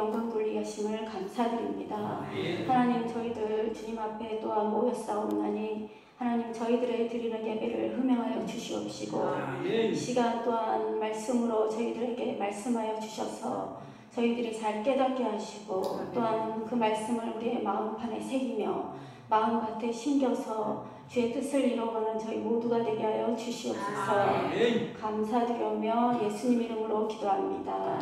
영광 돌리게 하심을 감사드립니다. 하나님, 저희들 주님 앞에 또한 모였사옵나니 하나님, 저희들의 드리는 예배를 흠양하여 주시옵시고 이 시간 또한 말씀으로 저희들에게 말씀하여 주셔서 저희들이 잘 깨닫게 하시고 또한 그 말씀을 우리의 마음판에 새기며 마음밭에 심겨서 주의 뜻을 이루어가는 저희 모두가 되게 하여 주시옵소서. 감사드리며 예수님 이름으로 기도합니다.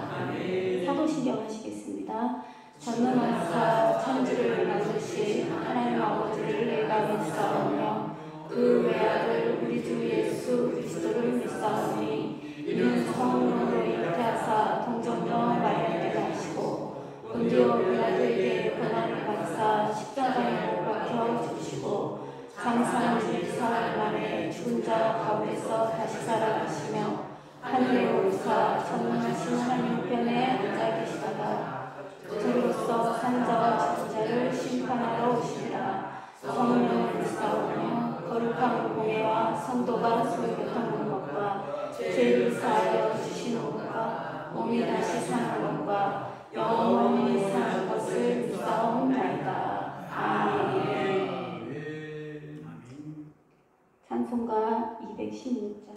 사도신경 하시겠습니다. 전능하사 천지를 만드신 하나님 아버지를 내가 믿사오며 그 외아들 우리 주 예수 그리스도를 믿사오니 이는 성령으로 잉태하사 동정녀 마리아에게 나시고 본디오 빌라도에게 고난을 받사 십자가에 못 박혀 죽으시고 장사한 지 사흘 만에 죽은 자 가운데서 다시 살아가시며 하늘에 오르사 전능하신 하나님 우편에 앉아 계시다가 저로서 산자와 죽은 자를 심판하러 오시리라. 성령을 믿사오며 거룩한 공예와 성도가 서로 교통하는 것과 죄를 사하여 주시는 것과 몸이 다시 사는 것과 영원히 사는 것을 믿사옵나이다. 아멘. 찬송가 216장.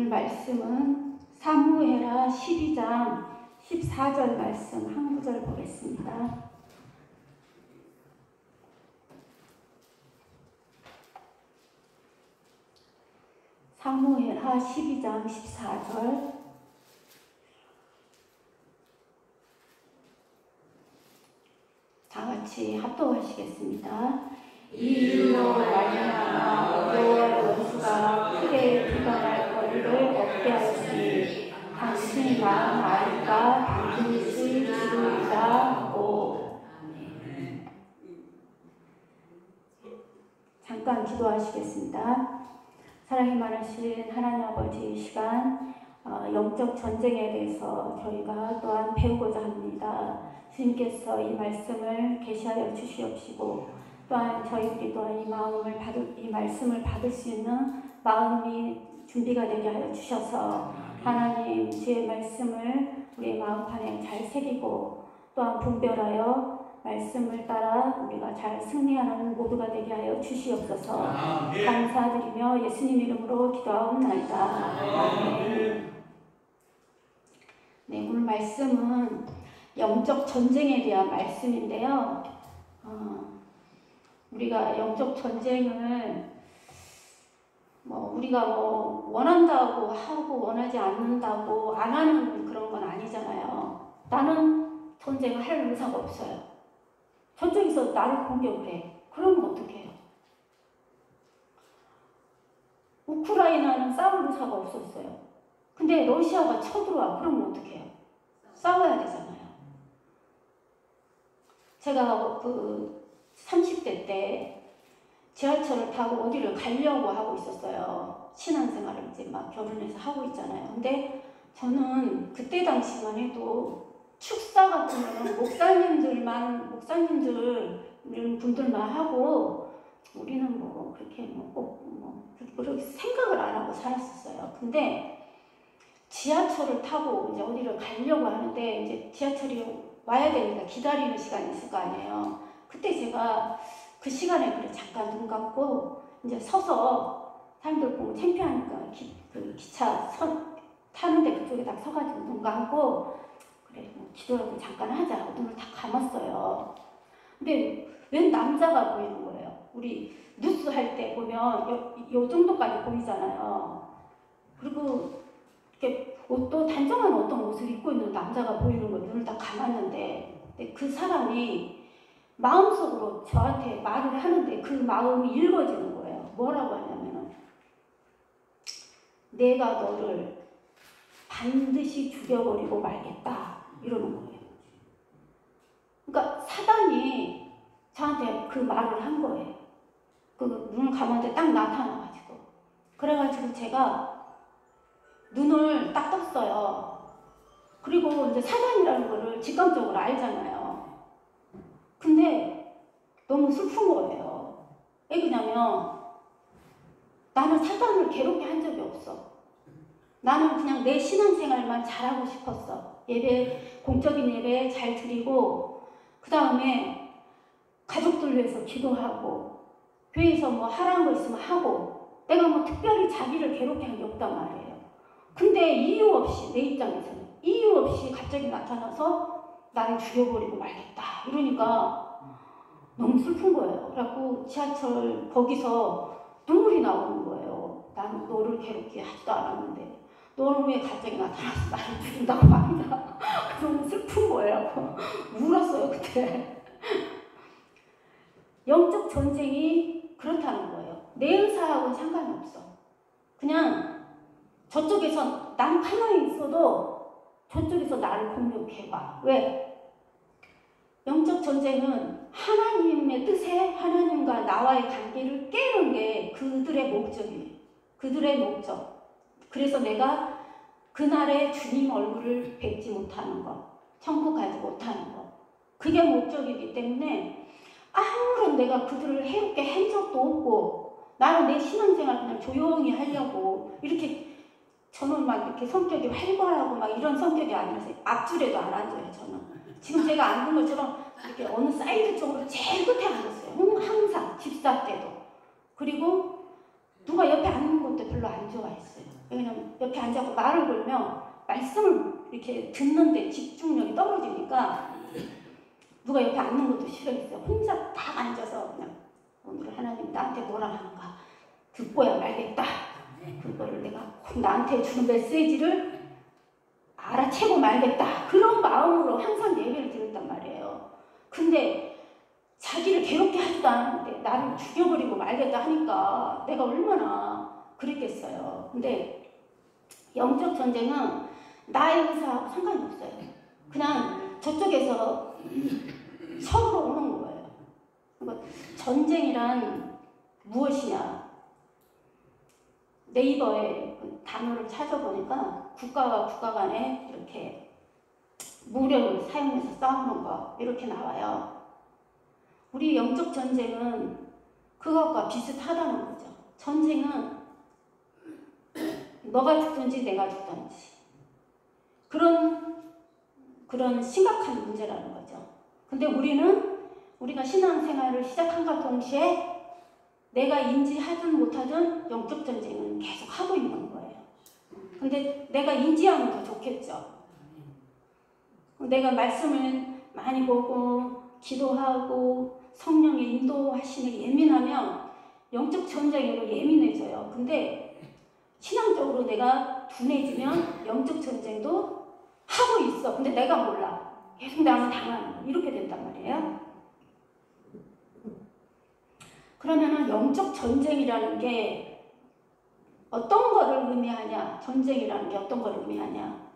말씀은 사무엘하 12장 14절 말씀 한 구절 보겠습니다. 사무엘하 12장 14절. 다 같이 합독하시겠습니다. 이 일로 말미암아 여호와의 원수가 크게 비방할 거리를 받게 하였으니 당신이 낳은 아이가 반드시 기르리라 하고. 잠깐 기도하시겠습니다. 사랑이 많으신 하나님 아버지, 이 시간 영적 전쟁에 대해서 저희가 또한 배우고자 합니다. 주님께서 이 말씀을 계시하여 주시옵시고 또한 저희들이 또한 이 말씀을 받을 수 있는 마음이 준비가 되게 하여 주셔서 하나님 주의 말씀을 우리의 마음판에 잘 새기고 또한 분별하여 말씀을 따라 우리가 잘 승리하는 모두가 되게 하여 주시옵소서. 감사드리며 예수님 이름으로 기도하옵나이다. 아멘. 네, 오늘 말씀은 영적 전쟁에 대한 말씀인데요. 우리가 영적 전쟁을 우리가 원한다고 하고 원하지 않는다고 안 하는 그런 건 아니잖아요. 나는 전쟁을 할 의사가 없어요. 저쪽에서 나를 공격을 해. 그러면 어떻게 해요? 우크라이나는 싸울 의사가 없었어요. 근데 러시아가 쳐들어와. 그러면 어떻게 해요? 싸워야 되잖아요. 제가 30대 때 지하철을 타고 어디를 가려고 하고 있었어요. 신앙생활을 이제 막 결혼해서 하고 있잖아요. 근데 저는 그때 당시만 해도 축사 같은 거는 분들만 하고 우리는 그렇게 그렇게 생각을 안 하고 살았었어요. 근데 지하철을 타고 이제 어디를 가려고 하는데 이제 지하철이 와야 되니까 기다리는 시간이 있을 거 아니에요. 그때 제가 그 시간에 그래 잠깐 눈 감고 이제 서서 사람들 보면 창피하니까 기차 타는데 그쪽에 딱 서가지고 눈 감고 그래 기도라도 잠깐 하자 하고 눈을 다 감았어요. 근데 웬 남자가 보이는 거예요. 우리 뉴스 할 때 보면 요 정도까지 보이잖아요. 그리고 이렇게 옷도 단정한 어떤 옷을 입고 있는 남자가 보이는 거예요. 눈을 다 감았는데 그 사람이 마음속으로 저한테 말을 하는데 그 마음이 읽어지는 거예요. 뭐라고 하냐면은 내가 너를 반드시 죽여버리고 말겠다 이러는 거예요. 그러니까 사단이 저한테 그 말을 한 거예요. 그 눈을 감았는데 딱 나타나가지고 그래가지고 제가 눈을 딱 떴어요. 그리고 이제 사단이라는 거를 직감적으로 알잖아요. 근데 너무 슬픈 거예요. 왜 그러냐면 나는 사단을 괴롭게 한 적이 없어. 나는 그냥 내 신앙생활만 잘하고 싶었어. 공적인 예배 잘 드리고 그 다음에 가족들 위해서 기도하고 교회에서 하라는 거 있으면 하고 내가 특별히 자기를 괴롭게 한 게 없단 말이에요. 근데 이유 없이 내 입장에서는 이유 없이 갑자기 나타나서 나를 죽여버리고 말겠다 이러니까 너무 슬픈 거예요. 그래갖고 지하철 거기서 눈물이 나오는 거예요. 나는 너를 괴롭게 하지도 않았는데 너는 왜 갑자기 나타나서 나를 죽인다고 합니다. 너무 슬픈 거예요. 울었어요 그때. 영적 전쟁이 그렇다는 거예요. 내 의사하고는 상관이 없어. 그냥 저쪽에서 난 가만히 있어도 저쪽에서 나를 공격해봐. 왜? 영적 전쟁은 하나님의 뜻에 하나님과 나와의 관계를 깨는 게 그들의 목적이에요. 그들의 목적. 그래서 내가 그날의 주님 얼굴을 뵙지 못하는 것, 천국 가지 못하는 것. 그게 목적이기 때문에 아무런 내가 그들을 해롭게 한 적도 없고 나는 내 신앙생활 그냥 조용히 하려고 이렇게 저는 막 이렇게 성격이 활발하고 막 이런 성격이 아니라서 앞줄에도 안 앉아요. 저는 지금 제가 앉은 것처럼 이렇게 어느 사이드 쪽으로 제일 끝에 앉았어요. 항상 집사 때도. 그리고 누가 옆에 앉는 것도 별로 안 좋아했어요. 왜냐면 옆에 앉아서 말을 걸면 말씀을 이렇게 듣는데 집중력이 떨어지니까 누가 옆에 앉는 것도 싫어했어요. 혼자 딱 앉아서 그냥 오늘 하나님 나한테 뭐라 하는가 듣고야 말겠다. 그거를 내가 나한테 주는 메시지를 알아채고 말겠다. 그런 마음으로 항상 예배를 드렸단 말이에요. 근데 자기를 괴롭게 하지도 않았는데 나를 죽여버리고 말겠다 하니까 내가 얼마나 그랬겠어요. 근데 영적 전쟁은 나의 의사하고 상관이 없어요. 그냥 저쪽에서 서로 오는 거예요. 그러니까 전쟁이란 무엇이냐? 네이버에 단어를 찾아보니까 국가와 국가 간에 이렇게 무력을 사용해서 싸우는 거 이렇게 나와요. 우리 영적 전쟁은 그것과 비슷하다는 거죠. 전쟁은 너가 죽든지 내가 죽든지 그런 심각한 문제라는 거죠. 근데 우리가 신앙생활을 시작한과 동시에 내가 인지하든 못하든 영적 전쟁은 계속 하고 있는 거예요. 근데 내가 인지하면 더 좋겠죠. 내가 말씀을 많이 보고 기도하고 성령의 인도하심에 예민하면 영적 전쟁으로 예민해져요. 근데 신앙적으로 내가 둔해지면 영적 전쟁도 하고 있어. 근데 내가 몰라. 계속 나만 당하는 거. 이렇게 된단 말이에요. 그러면은 영적 전쟁이라는 게 어떤 거를 의미하냐? 전쟁이라는 게 어떤 거를 의미하냐?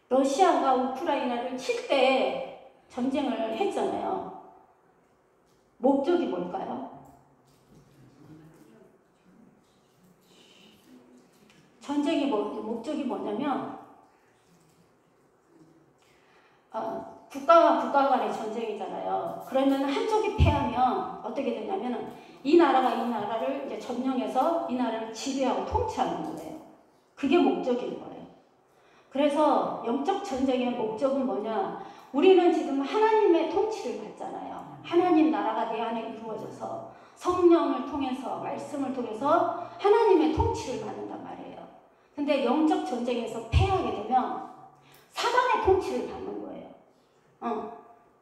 러시아가 우크라이나를 칠 때 전쟁을 했잖아요. 목적이 뭘까요? 전쟁의 목적이 뭐냐면 국가와 국가 간의 전쟁이잖아요. 그러면 한쪽이 패하면 어떻게 되냐면 이 나라가 이 나라를 이제 점령해서 이 나라를 지배하고 통치하는 거예요. 그게 목적인 거예요. 그래서 영적 전쟁의 목적은 뭐냐? 우리는 지금 하나님의 통치를 받잖아요. 하나님 나라가 내 안에 이루어져서 성령을 통해서 말씀을 통해서 하나님의 통치를 받는단 말이에요. 근데 영적 전쟁에서 패하게 되면 사단의 통치를 받는 거예요.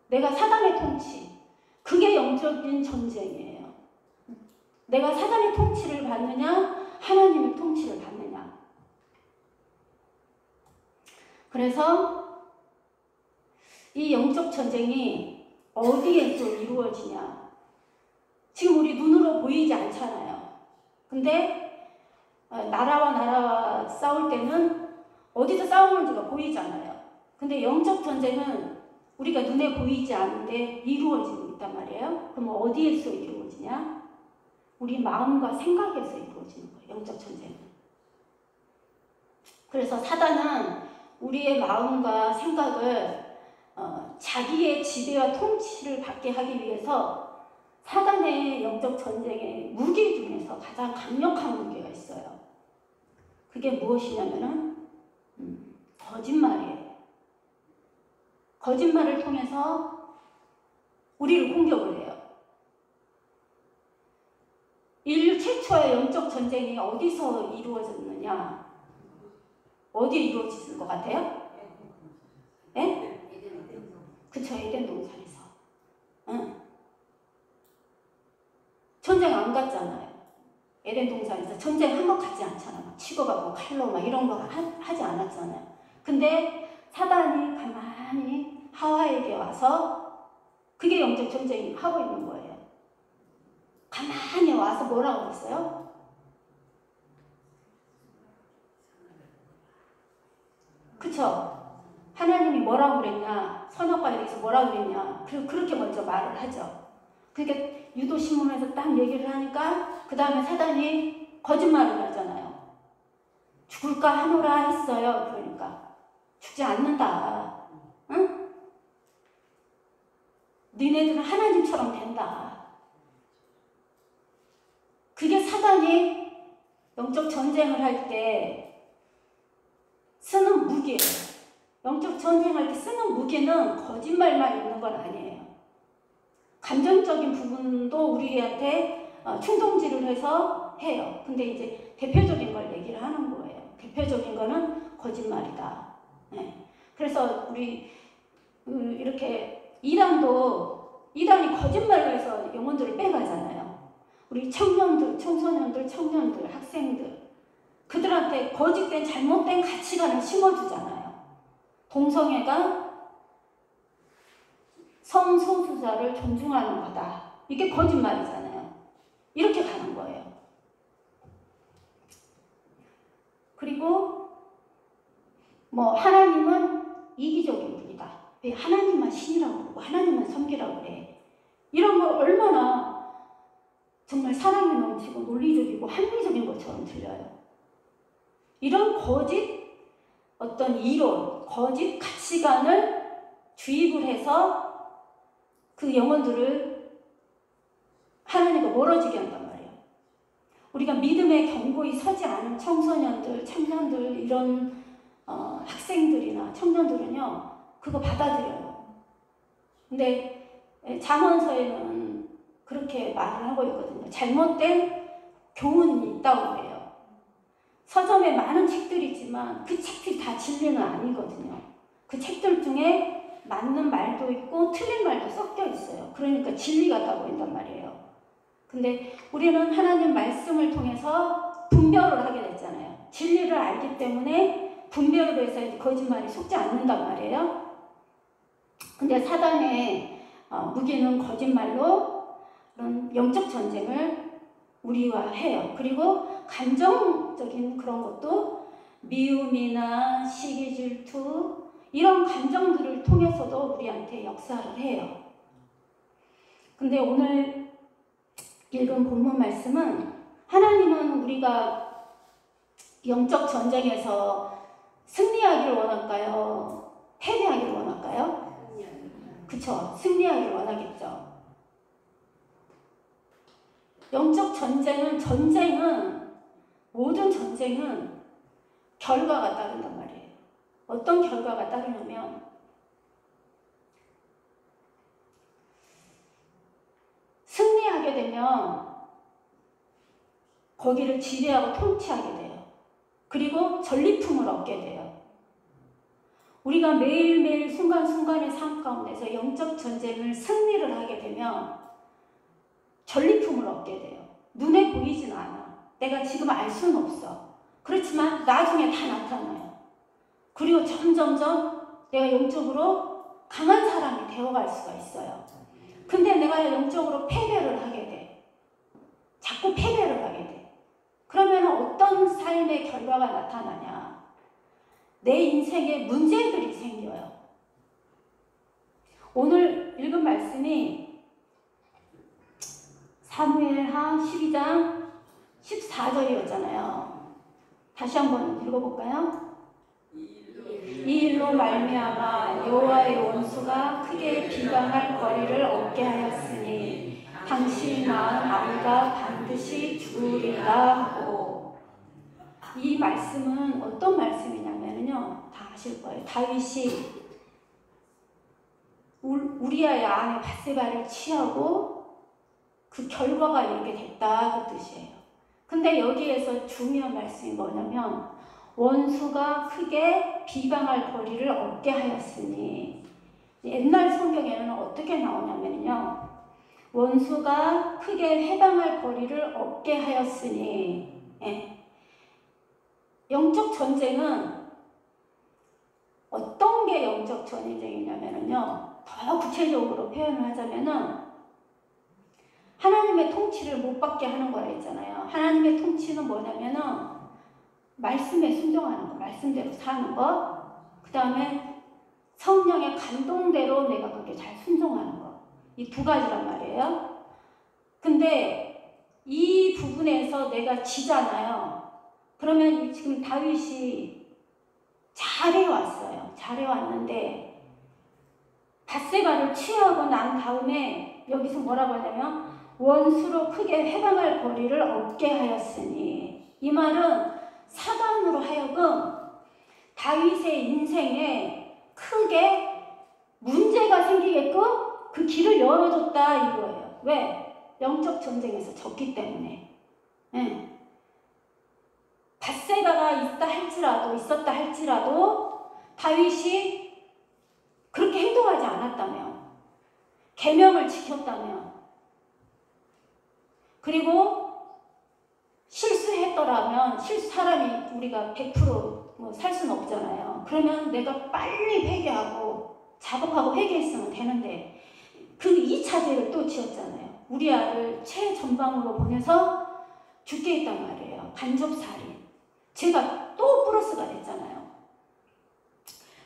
내가 사단의 통치. 그게 영적인 전쟁이에요. 내가 사단의 통치를 받느냐, 하나님의 통치를 받느냐. 그래서 이 영적 전쟁이 어디에서 이루어지냐. 지금 우리 눈으로 보이지 않잖아요. 근데 나라와 나라와 싸울 때는 어디서 싸우는지가 보이잖아요. 근데 영적 전쟁은 우리가 눈에 보이지 않는데 이루어지고 있단 말이에요. 그럼 어디에서 이루어지냐? 우리 마음과 생각에서 이루어지는 거예요. 영적 전쟁은. 그래서 사단은 우리의 마음과 생각을 자기의 지배와 통치를 받게 하기 위해서 사단의 영적 전쟁의 무기 중에서 가장 강력한 무기가 있어요. 그게 무엇이냐면은 거짓말이에요. 거짓말을 통해서 우리를 공격을 해요. 인류 최초의 영적 전쟁이 어디서 이루어졌느냐? 어디에 이루어졌을 것 같아요? 예? 그쵸, 에덴 동산에서. 응. 전쟁 안 갔잖아요. 에덴 동산에서 전쟁 한 것 같지 않잖아. 막 치고받고 칼로 막 이런 거 하지 않았잖아요. 근데 사단이 가만히 하와에게 와서 그게 영적 전쟁이 하고 있는 거예요. 가만히 와서 뭐라고 했어요? 그쵸? 하나님이 뭐라고 그랬냐? 선악과에 대해서 뭐라고 그랬냐? 그렇게 먼저 말을 하죠. 그러니까 유도신문에서 딱 얘기를 하니까 그 다음에 사단이 거짓말을 하잖아요. 죽을까 하노라 했어요. 그러니까 죽지 않는다. 응? 너네들은 하나님처럼 된다. 그게 사단이 영적 전쟁을 할 때 쓰는 무기예요. 영적 전쟁할 때 쓰는 무기는 거짓말만 있는 건 아니에요. 감정적인 부분도 우리한테 충동질을 해서 해요. 근데 이제 대표적인 걸 얘기를 하는 거예요. 대표적인 거는 거짓말이다. 네. 그래서 우리 이렇게 이단이 거짓말로 해서 영혼들을 빼가잖아요. 우리 청년들, 청소년들, 청년들, 학생들 그들한테 거짓된 잘못된 가치관을 심어주잖아요. 동성애가 성소수자를 존중하는 거다. 이게 거짓말이잖아요. 이렇게 가는 거예요. 그리고 뭐 하나님은 이기적인 분이다. 왜 하나님만 신이라고 그러고 하나님만 섬기라고 그래. 이런 걸 얼마나 정말 사랑이 넘치고 논리적이고 합리적인 것처럼 들려요. 이런 거짓 어떤 이론, 거짓 가치관을 주입을 해서 그 영혼들을 하나님과 멀어지게 한단 말이에요. 우리가 믿음의 경고에 서지 않은 청소년들, 청년들, 이런 학생들이나 청년들은요, 그거 받아들여요. 근데 잠언서에는 그렇게 말을 하고 있거든요. 잘못된 교훈이 있다고 해요. 서점에 많은 책들이 있지만 그 책들이 다 진리는 아니거든요. 그 책들 중에 맞는 말도 있고 틀린 말도 섞여 있어요. 그러니까 진리 같아 보인단 말이에요. 근데 우리는 하나님 말씀을 통해서 분별을 하게 됐잖아요. 진리를 알기 때문에 분별을 해서 이제 거짓말이 속지 않는단 말이에요. 근데 사단의 무기는 거짓말로 그런 영적 전쟁을 우리와 해요. 그리고 감정적인 그런 것도 미움이나 시기 질투 이런 감정들을 통해서도 우리한테 역사를 해요. 근데 오늘 읽은 본문 말씀은 하나님은 우리가 영적 전쟁에서 승리하기를 원할까요? 패배하기를 원할까요? 그쵸? 승리하기를 원하겠죠. 영적 전쟁은 모든 전쟁은 결과가 따른단 말이에요. 어떤 결과가 따르냐면 승리하게 되면 거기를 지배하고 통치하게 돼요. 그리고 전리품을 얻게 돼요. 우리가 매일매일 순간순간의 삶 가운데서 영적 전쟁을 승리를 하게 되면 전리품을 얻게 돼요. 눈에 보이진 않아. 내가 지금 알 수는 없어. 그렇지만 나중에 다 나타나요. 그리고 점점점 내가 영적으로 강한 사람이 되어갈 수가 있어요. 근데 내가 영적으로 패배를 하게 돼. 자꾸 패배를 하게 돼. 그러면 어떤 삶의 결과가 나타나냐? 내 인생에 문제들이 생겨요. 오늘 읽은 말씀이 사무엘하 12장 14절이었잖아요. 다시 한번 읽어볼까요? 이 일로 말미암아 여호와의 원수가 크게 비방할 거리를 얻게 하였으니 당신이 낳은 아이가 반드시 죽으리라 하고. 이 말씀은 어떤 말씀이냐면요, 다 아실 거예요. 다윗이 우리아의 아내 밧세바를 취하고 그 결과가 이렇게 됐다 그 뜻이에요. 근데 여기에서 중요한 말씀이 뭐냐면 원수가 크게 비방할 거리를 얻게 하였으니. 옛날 성경에는 어떻게 나오냐면요, 원수가 크게 해방할 거리를 얻게 하였으니. 영적 전쟁은 어떤 게 영적 전쟁이냐면요, 더 구체적으로 표현을 하자면은 하나님의 통치를 못 받게 하는 거라 했잖아요. 하나님의 통치는 뭐냐면은 말씀에 순종하는 거, 말씀대로 사는 거, 그 다음에 성령의 감동대로 내가 그렇게 잘 순종하는 거. 이 두 가지란 말이에요. 근데 이 부분에서 내가 지잖아요. 그러면 지금 다윗이 잘해왔어요. 잘해왔는데 밧세바를 취하고 난 다음에 여기서 뭐라고 하냐면 원수로 크게 해방할 거리를 얻게 하였으니. 이 말은 사단으로 하여금 다윗의 인생에 크게 문제가 생기게끔 그 길을 열어줬다 이거예요. 왜? 영적 전쟁에서 졌기 때문에. 밧세바가 있었다 할지라도 다윗이 그렇게 행동하지 않았다면, 계명을 지켰다면, 그리고 실수했더라면, 사람이 우리가 100% 살 수는 없잖아요. 그러면 내가 빨리 회개하고 자복하고 회개했으면 되는데 그 2차 죄를 또 지었잖아요. 우리 아들 최전방으로 보내서 죽게 했단 말이에요. 간접살인. 죄가 또 플러스가 됐잖아요.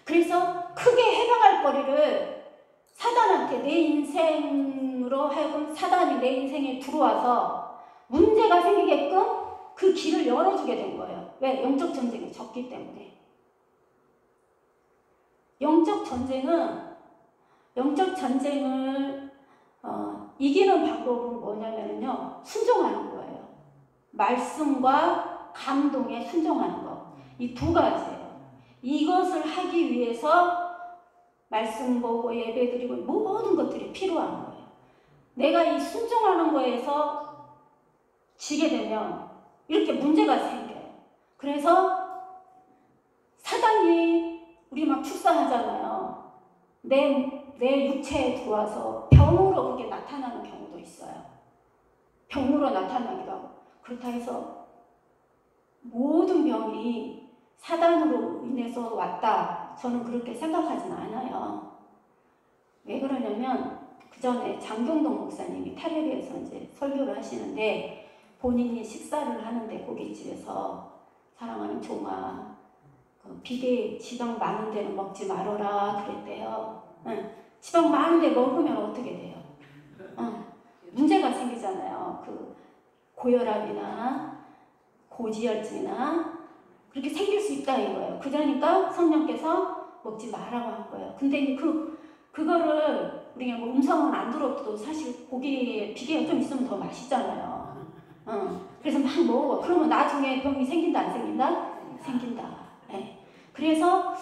그래서 크게 해방할 거리를 사단한테 내 인생으로 하여금 사단이 내 인생에 들어와서 문제가 생기게끔 그 길을 열어주게 된 거예요. 왜? 영적 전쟁이 졌기 때문에. 영적 전쟁을 이기는 방법은 뭐냐면요, 순종하는 거예요. 말씀과 감동에 순종하는 거. 이 두 가지예요. 이것을 하기 위해서 말씀 보고 예배드리고 모든 것들이 필요한 거예요. 내가 이 순종하는 거에서 지게 되면 이렇게 문제가 생겨요. 그래서 사단이 우리 막 축사하잖아요. 내 육체에 들어와서 병으로 그게 나타나는 경우도 있어요. 병으로 나타나기도 하고. 그렇다 해서 모든 병이 사단으로 인해서 왔다, 저는 그렇게 생각하지는 않아요. 왜 그러냐면 그 전에 장경동 목사님이 텔레비에서 이제 설교를 하시는데 본인이 식사를 하는데 고깃집에서 사랑하는 종아, 비계 지방 많은 데는 먹지 말아라 그랬대요. 지방 많은 데 먹으면 어떻게 돼요? 문제가 생기잖아요. 그 고혈압이나 고지혈증이나 그렇게 생길 수 있다 이거예요. 그러니까 성령께서 먹지 말라고 한 거예요. 근데 그거를 우리가 뭐 음성은 안 들어도 사실 고기에 비계가 좀 있으면 더 맛있잖아요. 그래서 막 먹어. 그러면 나중에 병이 생긴다 안 생긴다? 생긴다. 네. 그래서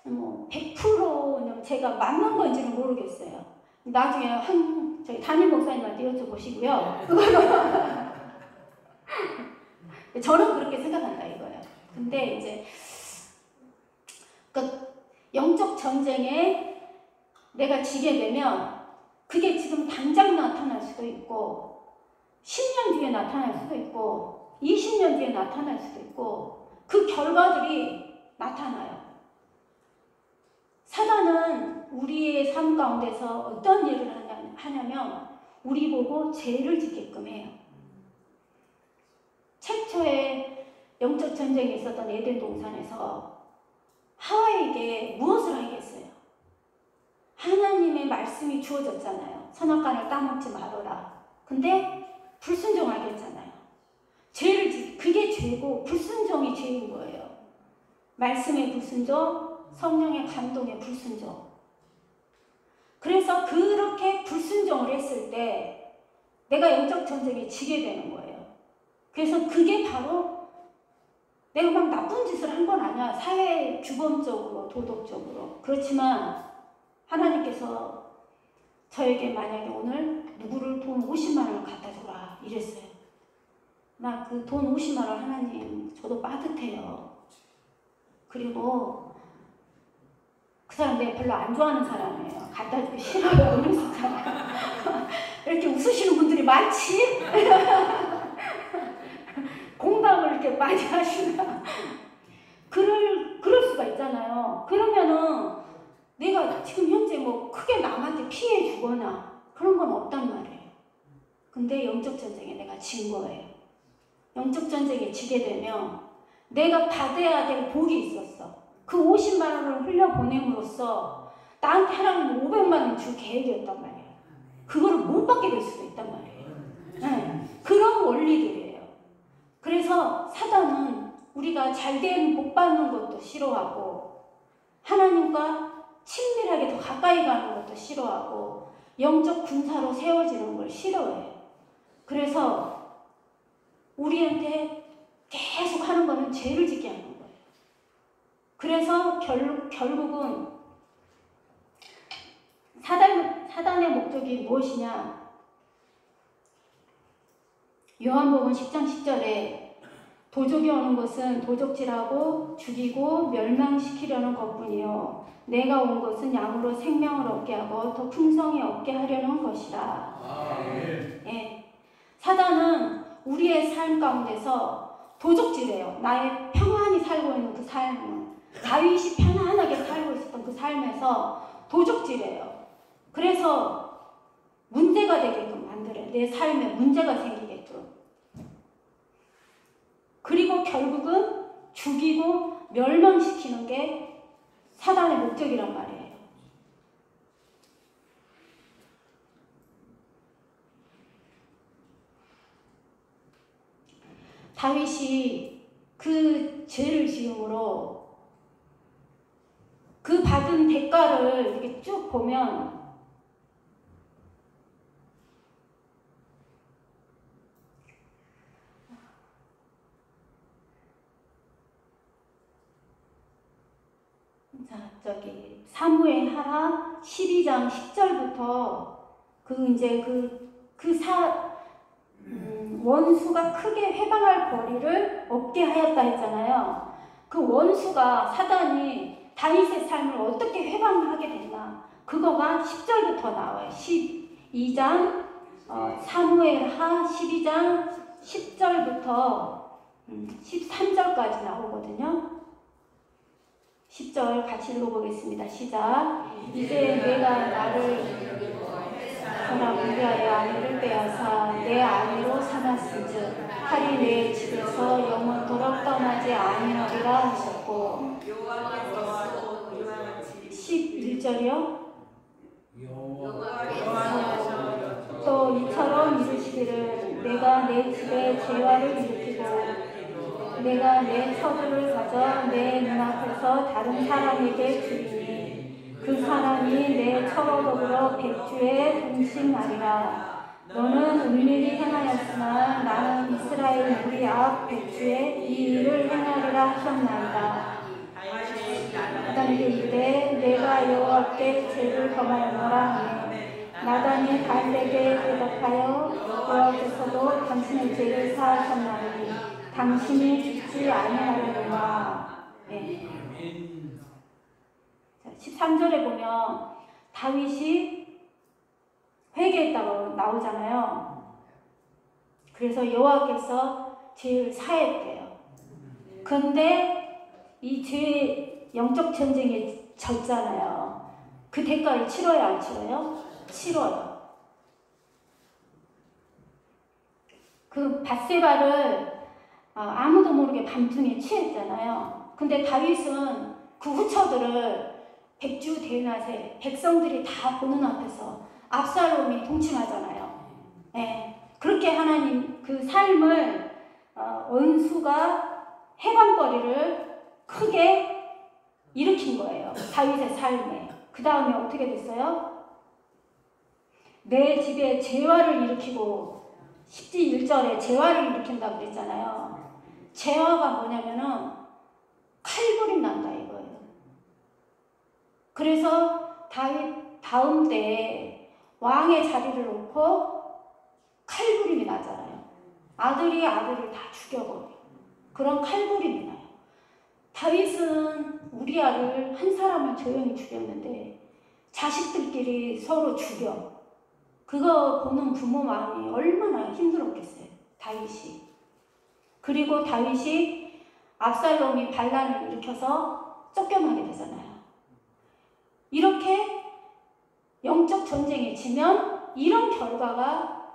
뭐 100% 제가 맞는 건지는 모르겠어요. 나중에 저희 담임 목사님한테 여쭤보시고요. 저는 그렇게 생각한다 이거예요. 근데 이제 그러니까 영적 전쟁에 내가 지게 되면 그게 지금 당장 나타날 수도 있고 10년 뒤에 나타날 수도 있고 20년 뒤에 나타날 수도 있고 그 결과들이 나타나요. 사단은 우리의 삶 가운데서 어떤 일을 하냐면 우리 보고 죄를 짓게끔 해요. 최초의 영적 전쟁이 있었던 에덴 동산에서 하와에게 무엇을 하겠어요? 하나님의 말씀이 주어졌잖아요. 선악과를 따먹지 말아라. 근데 불순종하게 했잖아요. 그게 죄고 불순종이 죄인 거예요. 말씀의 불순종, 성령의 감동의 불순종. 그래서 그렇게 불순종을 했을 때 내가 영적 전쟁에 지게 되는 거예요. 그래서 그게 바로 내가 막 나쁜 짓을 한 건 아니야. 사회 규범적으로, 도덕적으로. 그렇지만 하나님께서 저에게 만약에 오늘 누구를 돈 50만 원을 갖다 줘라 이랬어요. 나 그 돈 50만 원 하나님 저도 빠듯해요. 그리고 그 사람 내가 별로 안 좋아하는 사람이에요. 갖다 주기 싫어요. 이랬었잖아요. 이렇게 웃으시는 분들이 많지? 공감을 이렇게 많이 하시나? 그럴 수가 있잖아요. 그러면은 내가 지금 현재 뭐 크게 남한테 피해 주거나 그런 건 없단 말이에요. 근데 영적 전쟁에 내가 진 거예요. 영적 전쟁에 지게 되면 내가 받아야 될 복이 있었어. 그 50만 원을 흘려보냄으로써 나한테 하나님 500만 원 줄 계획이었단 말이에요. 그거를 못 받게 될 수도 있단 말이에요. 네. 그런 원리들이에요. 그래서 사단은 우리가 잘된 복 받는 것도 싫어하고 하나님과 친밀하게 더 가까이 가는 것도 싫어하고 영적 군사로 세워지는 걸 싫어해요. 그래서 우리한테 계속 하는 거는 죄를 짓게 하는 거예요. 그래서 결국은 사단의 목적이 무엇이냐? 요한복음 10장 10절에 도적이 오는 것은 도적질하고 죽이고 멸망시키려는 것뿐이요 내가 온 것은 양으로 생명을 얻게 하고 더 풍성히 얻게 하려는 것이다. 예. 사단은 우리의 삶 가운데서 도적질해요. 나의 평안히 살고 있는 그 삶, 다윗이 편안하게 살고 있었던 그 삶에서 도적질해요. 그래서 문제가 되게끔 만들어요. 내 삶에 문제가 생기게끔. 그리고 결국은 죽이고 멸망시키는 게 사단의 목적이란 말이에요. 다윗이 그 죄를 지음으로 그 받은 대가를 이렇게 쭉 보면 저기 사무엘하라 12장 10절부터 원수가 크게 회방할 거리를 없게 하였다 했잖아요. 그 원수가 사단이 다윗의 삶을 어떻게 회방하게 됐나? 그거가 10절부터 나와요. 12장 사무엘하 12장 10절부터 13절까지 나오거든요. 10절 같이 읽어보겠습니다. 시작. 이제 내가 나를 그러나 우리하여 아내를 빼앗아 내 아내로 삼았은즉 칼이 내 집에서 영원토록 떠나지 아니하리라 하셨고 11절이요. 또 이처럼 이르시기를 내가 내 집에 재화를 일으키고 내가 내 처소를 가져 내 눈앞에서 다른 사람에게 주리니 그 사람이 내 처로 더불어 백주에 동침하리라. 너는 은밀히 행하였으나 나는 이스라엘 무리 앞 백주에 이 일을 행하리라 하셨나이다. 나단에게 이르되 내가 여호와께 죄를 범하였노라 하매 나단이 다윗에게 대답하여 여호와께서도 당신의 죄를 사하셨나니 당신이 죽지 아니하리로다. 네. 13절에 보면 다윗이 회개했다고 나오잖아요. 그래서 여호와께서 죄를 사했대요. 그런데 이 죄 영적 전쟁에 졌잖아요. 그 대가를 치러야 안 치러요? 치러요. 그 밧세바를 아무도 모르게 밤중에 취했잖아요. 근데 다윗은 그 후처들을 백주 대낮에 백성들이 다 보는 앞에서 압살롬이 동침하잖아요. 네. 그렇게 하나님 그 삶을 원수가 해방거리를 크게 일으킨 거예요. 다윗의 삶에. 그 다음에 어떻게 됐어요? 내 집에 재화를 일으키고 11절에 재화를 일으킨다고 그랬잖아요. 재화가 뭐냐면은 칼부림 난다 이거예요. 그래서 다윗 다음 때에 왕의 자리를 놓고 칼부림이 나잖아요. 아들이 아들을 다 죽여버려. 그런 칼부림이 나요. 다윗은 우리아를 한 사람을 조용히 죽였는데 자식들끼리 서로 죽여. 그거 보는 부모 마음이 얼마나 힘들었겠어요. 다윗이. 그리고 다윗이 압살롬이 반란을 일으켜서 쫓겨나게 되잖아요. 이렇게 영적 전쟁에 지면 이런 결과가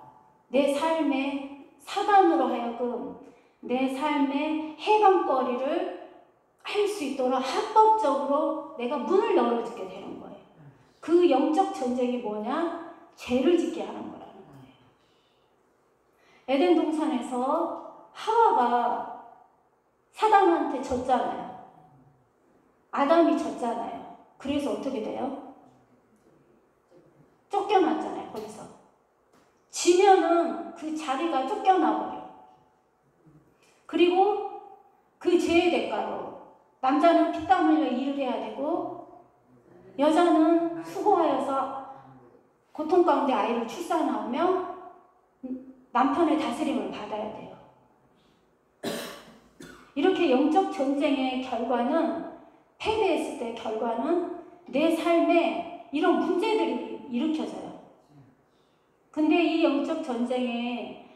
내 삶의 사단으로 하여금 내 삶의 해방거리를 할 수 있도록 합법적으로 내가 문을 열어주게 되는 거예요. 그 영적 전쟁이 뭐냐? 죄를 짓게 하는 거라는 거예요. 에덴 동산에서 하와가 사단한테 졌잖아요. 아담이 졌잖아요. 그래서 어떻게 돼요? 쫓겨났잖아요. 거기서. 지면은 그 자리가 쫓겨나버려. 그리고 그 죄의 대가로 남자는 피땀 흘려 일을 해야 되고 여자는 수고하여서 고통 가운데 아이를 출산하며 남편의 다스림을 받아야 돼요. 이렇게 영적 전쟁의 결과는 패배했을 때 결과는 내 삶에 이런 문제들이 일으켜져요. 근데 이 영적 전쟁의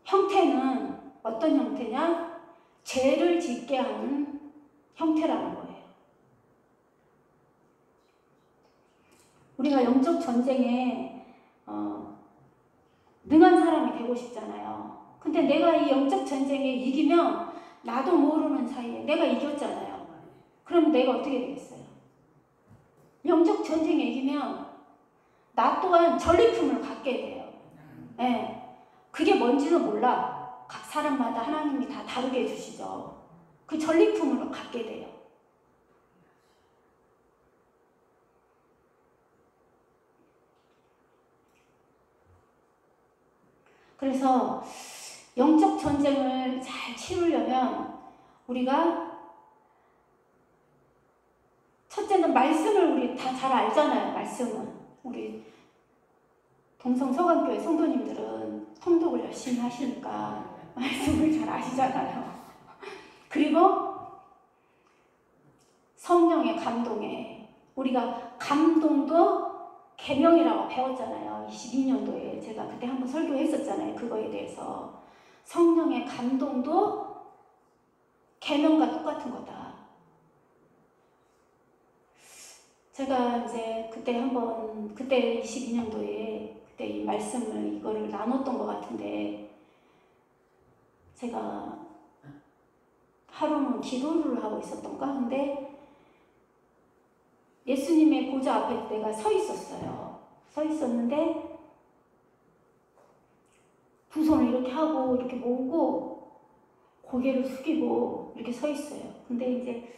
형태는 어떤 형태냐? 죄를 짓게 하는 형태라는 거예요. 우리가 영적 전쟁에 능한 사람이 되고 싶잖아요. 근데 내가 이 영적 전쟁에 이기면 나도 모르는 사이에 내가 이겼잖아요. 그럼 내가 어떻게 되겠어요? 영적 전쟁에 이기면 나 또한 전리품을 갖게 돼요. 예. 그게 뭔지는 몰라. 각 사람마다 하나님이 다 다르게 해주시죠. 그 전리품을 갖게 돼요. 그래서 영적 전쟁을 잘 치르려면 우리가 첫째는 말씀을 우리 다 잘 알잖아요. 말씀은 우리 동성서강교회 성도님들은 통독을 열심히 하시니까 말씀을 잘 아시잖아요. 그리고 성령의 감동에 우리가 감동도 계명이라고 배웠잖아요. 22년도에 제가 그때 한번 설교했었잖아요. 그거에 대해서 성령의 감동도 계명과 똑같은 거다. 제가 이제 그때 22년도에 그때 이 말씀을 이거를 나눴던 것 같은데 제가 하루는 기도를 하고 있었던가? 근데 예수님의 보좌 앞에 내가 서 있었어요. 서 있었는데 두 손을 이렇게 하고 이렇게 모으고 고개를 숙이고 이렇게 서 있어요. 근데 이제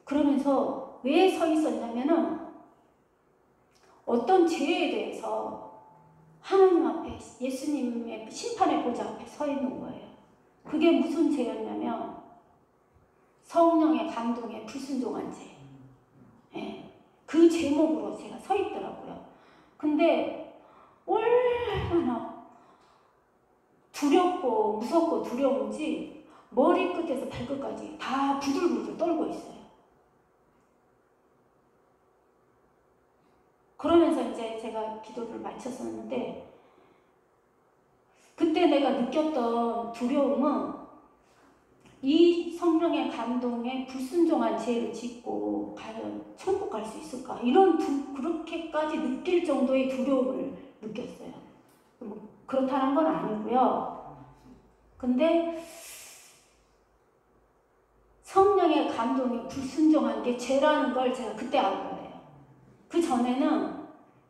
그러면서 왜 서 있었냐면은 어떤 죄에 대해서 하나님 앞에 예수님의 심판의 보좌 앞에 서 있는 거예요. 그게 무슨 죄였냐면 성령의 감동에 불순종한 죄. 예, 그 제목으로 제가 서 있더라고요. 근데 얼마나 두렵고 무섭고 두려운지 머리끝에서 발끝까지 다 부들부들 떨고 있어요. 그러면서 이제 제가 기도를 마쳤었는데 그때 내가 느꼈던 두려움은 이 성령의 감동에 불순종한 죄를 짓고 과연 천국 갈 수 있을까? 그렇게까지 느낄 정도의 두려움을 느꼈어요. 뭐 그렇다는 건 아니고요. 근데 성령의 감동에 불순종한 게 죄라는 걸 제가 그때 알 거예요. 그 전에는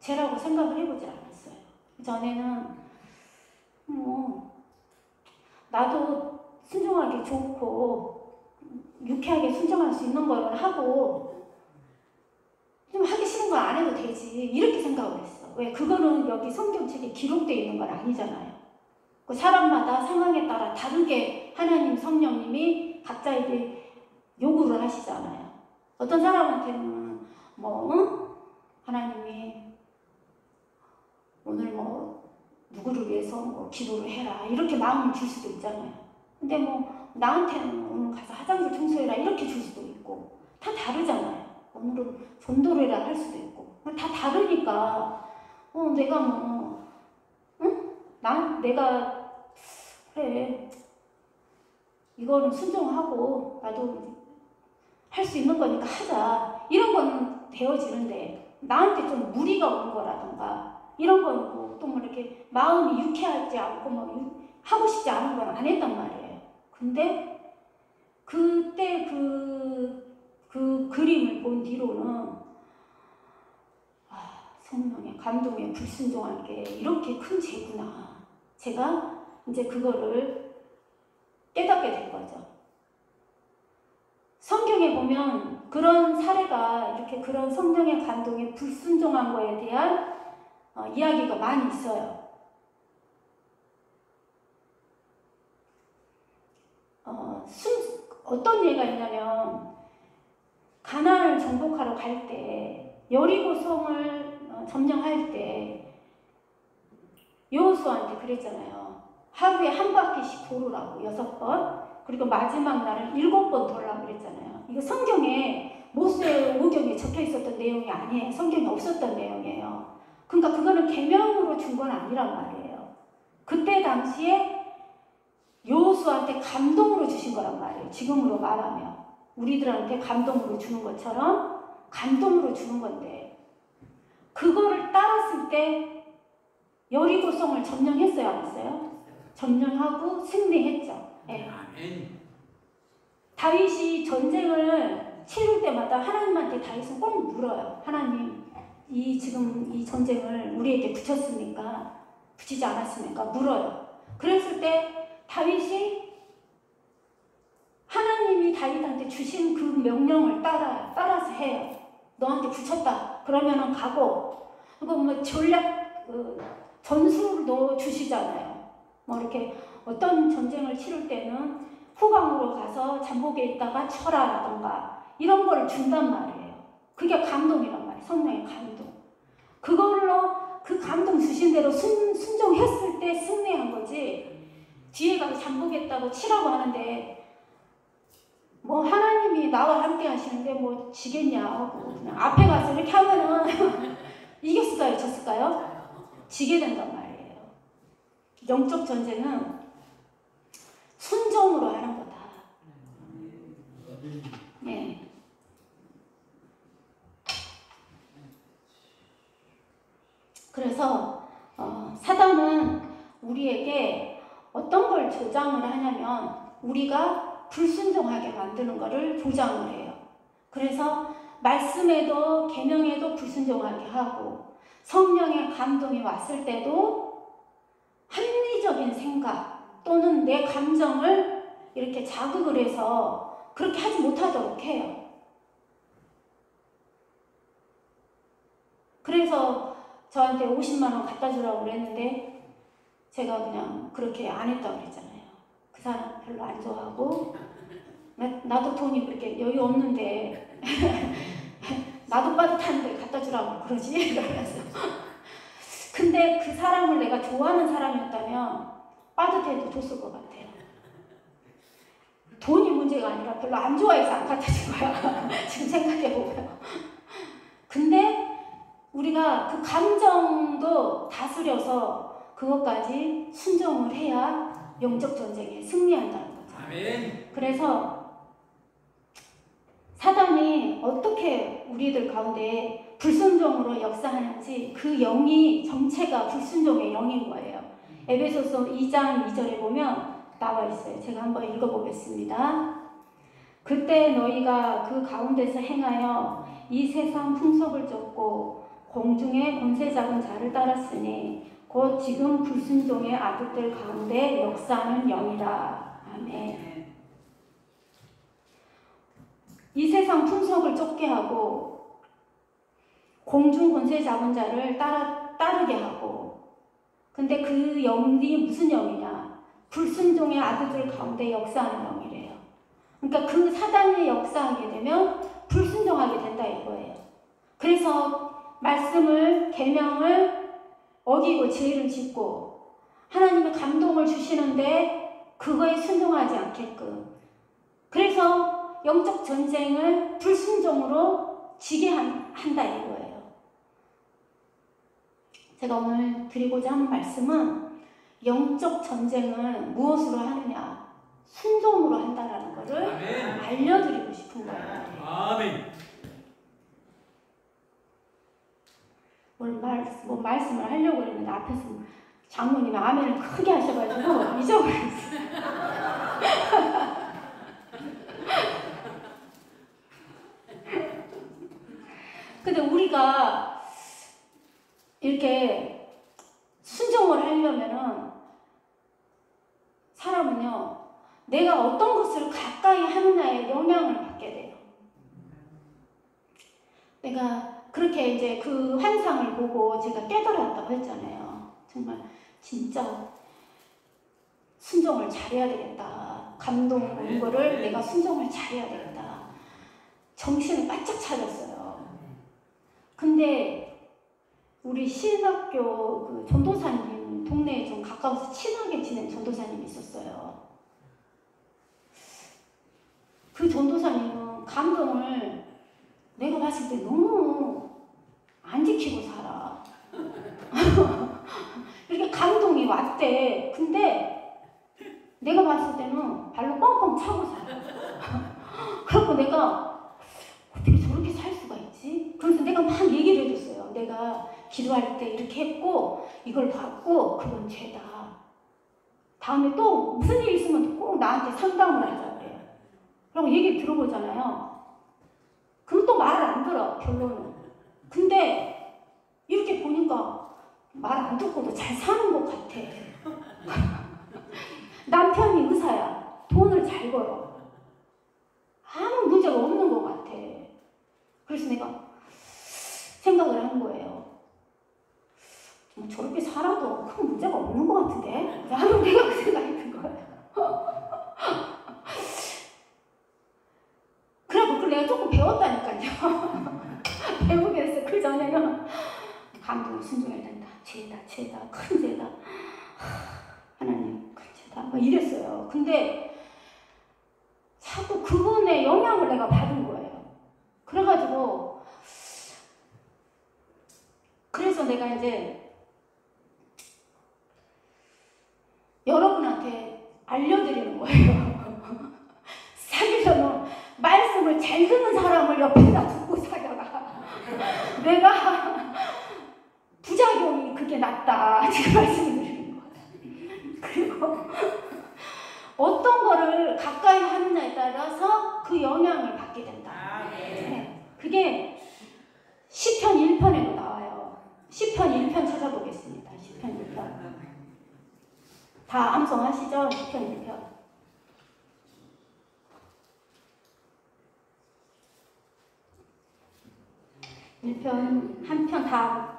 죄라고 생각을 해보지 않았어요. 그 전에는 나도 순종하기 좋고 유쾌하게 순종할 수 있는 거는 하고 좀 하기 싫은 건 안 해도 되지 이렇게 생각을 했어. 왜? 그거는 여기 성경책에 기록되어 있는 건 아니잖아요. 그 사람마다 상황에 따라 다르게 하나님 성령님이 각자에게 요구를 하시잖아요. 어떤 사람한테는 하나님이 오늘 누구를 위해서 기도를 해라 이렇게 마음을 줄 수도 있잖아요. 근데 나한테는 오늘 가서 화장실 청소해라 이렇게 줄 수도 있고 다 다르잖아요. 오늘은 전도를 해라 할 수도 있고 다 다르니까 내가 그래 이거는 순종하고 나도 할 수 있는 거니까 하자 이런 건 되어지는데 나한테 좀 무리가 오는 거라던가 이런 건 또 이렇게 마음이 유쾌하지 않고 하고 싶지 않은 건 안 했단 말이에요. 근데 그때 그 그림을 본 뒤로는 성령의 감동에 불순종한 게 이렇게 큰 죄구나. 제가 이제 그거를 깨닫게 된 거죠. 성경에 보면 그런 사례가 이렇게 그런 성령의 감동에 불순종한 거에 대한 이야기가 많이 있어요. 어떤 예가 있냐면 가나안을 정복하러 갈 때 여리고성을 점령할 때 여호수아한테 그랬잖아요. 하루에 한 바퀴씩 돌으라고 6번 그리고 마지막 날은 7번 돌으라고 그랬잖아요. 이거 성경에 모세 오경에 적혀 있었던 내용이 아니에요. 성경에 없었던 내용이에요. 그러니까 그거는 계명으로 준 건 아니란 말이에요. 그때 당시에 여호수아한테 감동으로 주신 거란 말이에요. 지금으로 말하면 우리들한테 감동으로 주는 것처럼 감동으로 주는 건데 그거를 따랐을 때 여리고성을 점령했어요? 안 했어요? 점령하고 승리했죠. 네. 다윗이 전쟁을 치를 때마다 하나님한테 다윗은 꼭 물어요. 하나님, 지금 이 전쟁을 우리에게 붙였습니까? 붙이지 않았습니까? 물어요. 그랬을 때 다윗이 하나님이 다윗한테 주신 그 명령을 따라서 해요. 너한테 붙였다. 그러면은 가고, 그리고 뭐 전략, 전술도 주시잖아요. 뭐 이렇게 어떤 전쟁을 치를 때는 후방으로 가서 잠복에 있다가 쳐라라던가 이런 거를 준단 말이에요. 그게 감동이란 말이에요. 성령의 감동. 그걸로 그 감동 주신 대로 순종했을 때 승리한 거지. 뒤에 가서 잠복했다고 치라고 하는데 뭐 하나님이 나와 함께 하시는데 뭐 지겠냐 하고 그냥 앞에 가서 이렇게 하면은 이겼을까요? 졌을까요? 지게 된단 말이에요. 영적 전쟁은 순종으로 하는 거다. 네. 그래서 사단은 우리에게 어떤 걸 조장을 하냐면 우리가 불순종하게 만드는 것을 조장을 해요. 그래서 말씀에도 계명에도 불순종하게 하고 성령의 감동이 왔을 때도 합리적인 생각 또는 내 감정을 이렇게 자극을 해서 그렇게 하지 못하도록 해요. 그래서 저한테 50만 원 갖다 주라고 그랬는데 제가 그냥 그렇게 안 했다고 그랬잖아요. 그 사람 별로 안 좋아하고 나도 돈이 그렇게 여유 없는데 나도 빠듯한데 갖다 주라고 그러지? 그러면서 근데 그 사람을 내가 좋아하는 사람이었다면 빠듯해도 줬을 것 같아요. 돈이 문제가 아니라 별로 안 좋아해서 안 갖다 준 거야. 지금 생각해보면. 근데 우리가 그 감정도 다스려서 그것까지 순종을 해야 영적 전쟁에 승리한다는 거죠. 아멘. 그래서 사단이 어떻게 우리들 가운데 불순종으로 역사하는지 그 영이 정체가 불순종의 영인 거예요. 에베소서 2장 2절에 보면 나와 있어요. 제가 한번 읽어보겠습니다. 그때 너희가 그 가운데서 행하여 이 세상 풍속을 쫓고 공중의 권세 잡은 자를 따랐으니 곧 지금 불순종의 아들들 가운데 역사하는 영이라. 아멘. 이 세상 풍속을 쫓게 하고 공중 권세 잡은 자를 따르게 하고 근데 그 영이 무슨 영이냐? 불순종의 아들들 가운데 역사하는 영이래요. 그러니까 그 사단이 역사하게 되면 불순종하게 된다 이거예요. 그래서 말씀을 계명을 어기고 죄를 짓고 하나님의 감동을 주시는데 그거에 순종하지 않게끔 그래서 영적 전쟁을 불순종으로 지게 한다 이거예요. 제가 오늘 드리고자 하는 말씀은 영적 전쟁을 무엇으로 하느냐 순종으로 한다라는 것을 아멘. 알려드리고 싶은 거예요. 아멘. 뭐 말씀을 하려고 했는데 앞에서 장모님이 아멘을 크게 하셔가지고 잊어버렸어요. 근데 우리가 이렇게 순종을 하려면은 사람은요 내가 어떤 것을 가까이 하느냐에 영향을 받게 돼요. 내가 그렇게 이제 그 환상을 보고 제가 깨달았다고 했잖아요. 정말 진짜 순종을 잘해야 되겠다. 감동 온 거를 내가 순종을 잘해야 되겠다. 정신을 바짝 차렸어요. 근데 우리 신학교 그 전도사님 동네에 좀 가까워서 친하게 지낸 전도사님이 있었어요. 그 전도사님은 감동을 내가 봤을 때 너무 안 지키고 살아. 이렇게 감동이 왔대. 근데 내가 봤을 때는 발로 뻥뻥 차고 살아. 그래서 내가 어떻게 저렇게 살 수가 있지? 그래서 내가 막 얘기를 해줬어요. 내가 기도할 때 이렇게 했고 이걸 받고 그건 죄다. 다음에 또 무슨 일 있으면 꼭 나한테 상담을 하자 그래요. 그럼 얘기를 들어보잖아요. 그럼 들어, 결론은. 근데 이렇게 보니까 말 안 듣고도 잘 사는 것 같아. 남편이 의사야. 돈을 잘 벌어. 아무 문제가 없는 것 같아. 그래서 내가 생각을 한 거예요. 저렇게 살아도 큰 문제가 없는 것 같은데? 나는 내가 그 생각이 든 거야. 그래갖고 그걸 내가 조금 배웠다니까요. 배우게 됐어. 그 전에는 감독을 순종해야 된다. 죄다, 큰 죄다. 하나님, 큰 죄다. 막 이랬어요. 근데 자꾸 그분의 영향을 내가 받은 거예요. 그래가지고 그래서 내가 이제 여러분한테 알려드리는 거예요. 사귀려면 말씀을 잘 듣는 사람을 옆에다 두고 사겨라. 내가 부작용이 그게 낫다. 지금 말씀드리는 거예요. 그리고 어떤 거를 가까이 하느냐에 따라서 그 영향을 받게 된다. 네. 그게 시편 1편에도 나와요. 시편 1편 찾아보겠습니다. 시편 1편. 다 암송하시죠? 시편 1편. 1편, 한 편 다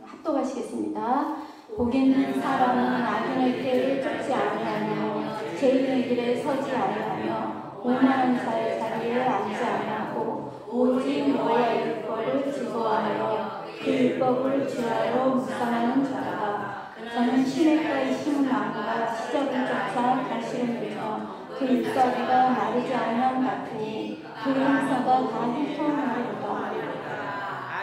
합독하시겠습니다. 복 있는 사람은 악인의 때를 쫓지 아니하며 죄인의 길에 서지 아니하며 오만한 자의 자리에 앉지 아니하고 오직 여호와의 율법을 즐거워하여 그 율법을 주야로 묵상하는 자라. 저는 시냇가에 심은 나무가 시절을 쫓아 갈실을 맺어 그 잎사귀가 마르지 않은 같으니 그 형사가 다 훑어내리로다.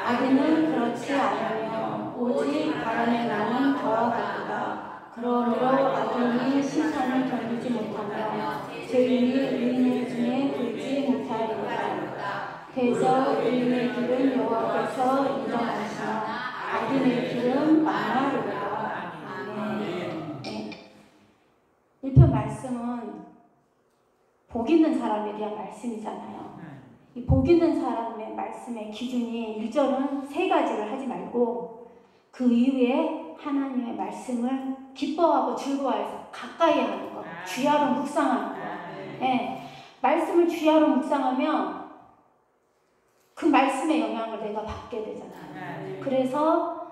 악인은 그렇지 않으며 오직 바람에 나는 저와 같도다. 그러므로 악인이 시선을 견디지 못하며 죄인이 의인의 중에 들지 못하리로다. 대저 의인의 길은 여호와께서 인정하시나 악인의 길은 망하리로다. 네. 1편 말씀은 복 있는 사람에 대한 말씀이잖아요. 이 복 있는 사람의 말씀의 기준이 1절은 세 가지를 하지 말고 그 이후에 하나님의 말씀을 기뻐하고 즐거워해서 가까이 하는 거, 주야로 묵상하는 거. 네. 말씀을 주야로 묵상하면 그 말씀의 영향을 내가 받게 되잖아요. 그래서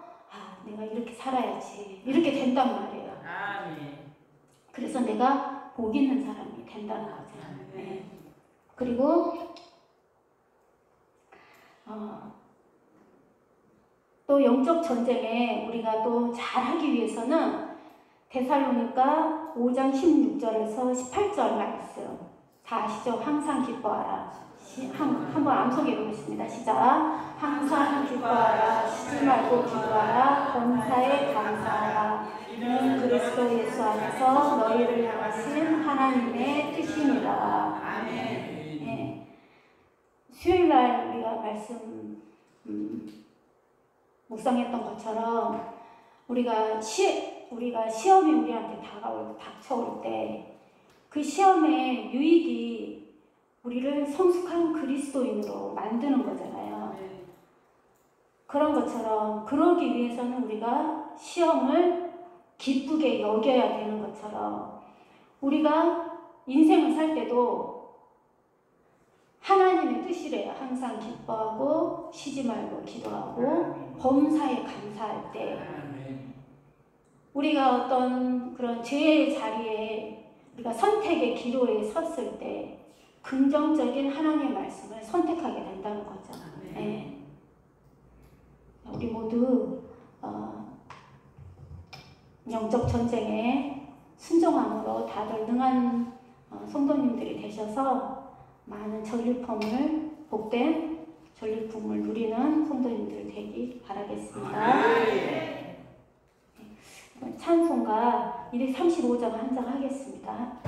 내가 이렇게 살아야지 이렇게 된단 말이에요. 그래서 내가 복 있는 사람이 된다는 거죠. 네. 그리고 또 영적 전쟁에 우리가 또 잘하기 위해서는 데살로니가 5장 16절에서 18절 말씀 다 아시죠? 항상 기뻐하라. 한번 암송해 보겠습니다. 시작. 항상 기뻐하라. 쉬지 말고 기도하라. 범사에 감사하라. 이는 그리스도 예수 안에서 너희를 향하신 하나님의 뜻이니라. 아멘. 네. 수요일날 우리가 말씀 묵상했던 것처럼 우리가 시험이 우리한테 닥쳐올 때 그 시험의 유익이 우리를 성숙한 그리스도인으로 만드는 거잖아요. 그런 것처럼 그러기 위해서는 우리가 시험을 기쁘게 여겨야 되는 것처럼 우리가 인생을 살 때도 하나님의 뜻이래요. 항상 기뻐하고 쉬지 말고 기도하고 범사에 감사할 때 우리가 어떤 그런 죄의 자리에 우리가 선택의 기로에 섰을 때 긍정적인 하나님의 말씀을 선택하게 된다는 거죠. 네. 우리 모두 영적 전쟁에 순종함으로 다들 능한 성도님들이 되셔서 많은 전리품을 복된 전리품을 누리는 성도님들 되기 바라겠습니다. 찬송가 235장 한 장 하겠습니다.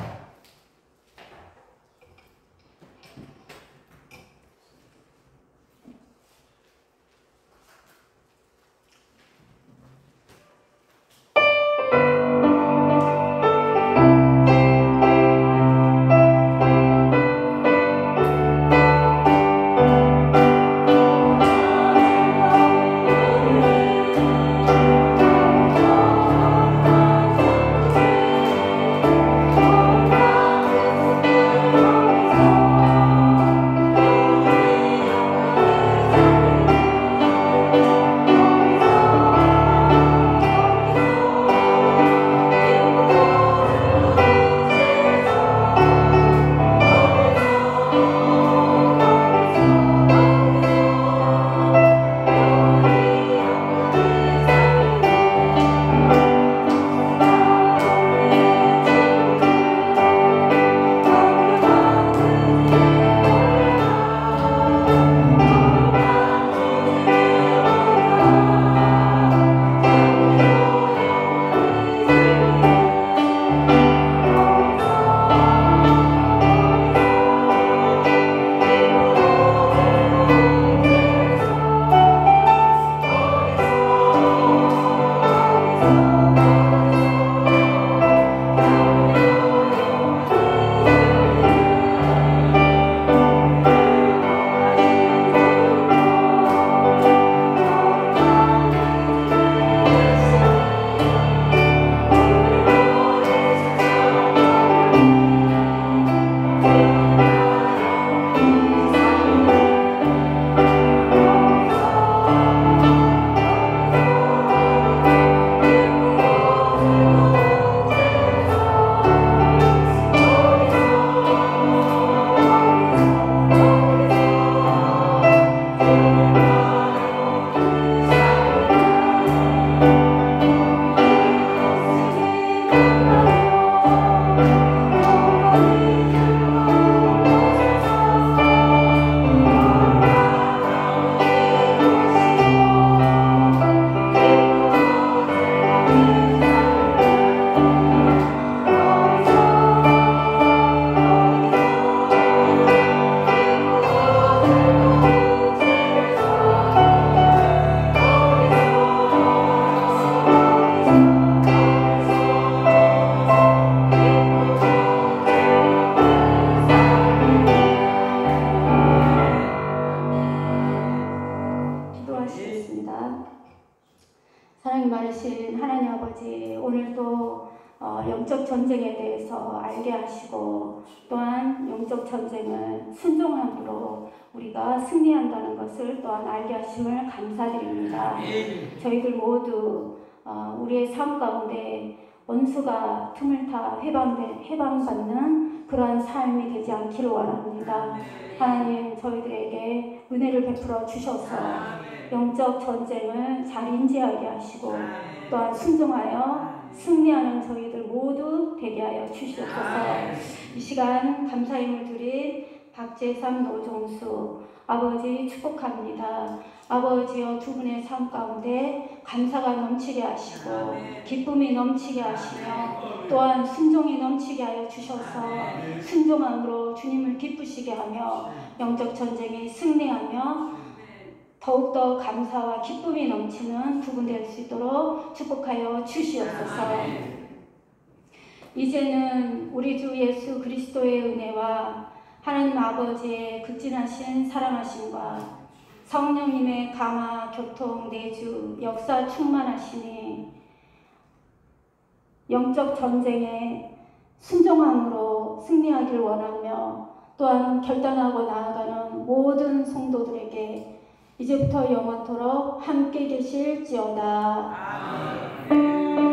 사랑이 많으신 하나님 아버지, 오늘도 영적 전쟁에 대해서 알게 하시고 또한 영적 전쟁은 순종함으로 우리가 승리한다는 것을 또한 알게 하심을 감사드립니다. 저희들 모두 우리의 삶 가운데 원수가 틈을 타 해방받는 그러한 삶이 되지 않기를 원합니다. 하나님, 저희들에게 은혜를 베풀어 주셔서 영적 전쟁을 잘 인지하게 하시고 또한 순종하여 승리하는 저희들 모두 되게 하여 주시옵소서. 이 시간 감사힘을 드린 박재삼 노종수 아버지 축복합니다. 아버지여, 두 분의 삶 가운데 감사가 넘치게 하시고 기쁨이 넘치게 하시며 또한 순종이 넘치게 하여 주셔서 순종함으로 주님을 기쁘시게 하며 영적 전쟁에 승리하며 더욱더 감사와 기쁨이 넘치는 두 분 될 수 있도록 축복하여 주시옵소서. 이제는 우리 주 예수 그리스도의 은혜와 하나님 아버지의 극진하신 사랑하심과 성령님의 감화, 교통, 내주, 역사 충만하시니 영적 전쟁에 순종함으로 승리하길 원하며 또한 결단하고 나아가는 모든 성도들에게 이제부터 영원토록 함께 계실지어다. 아멘.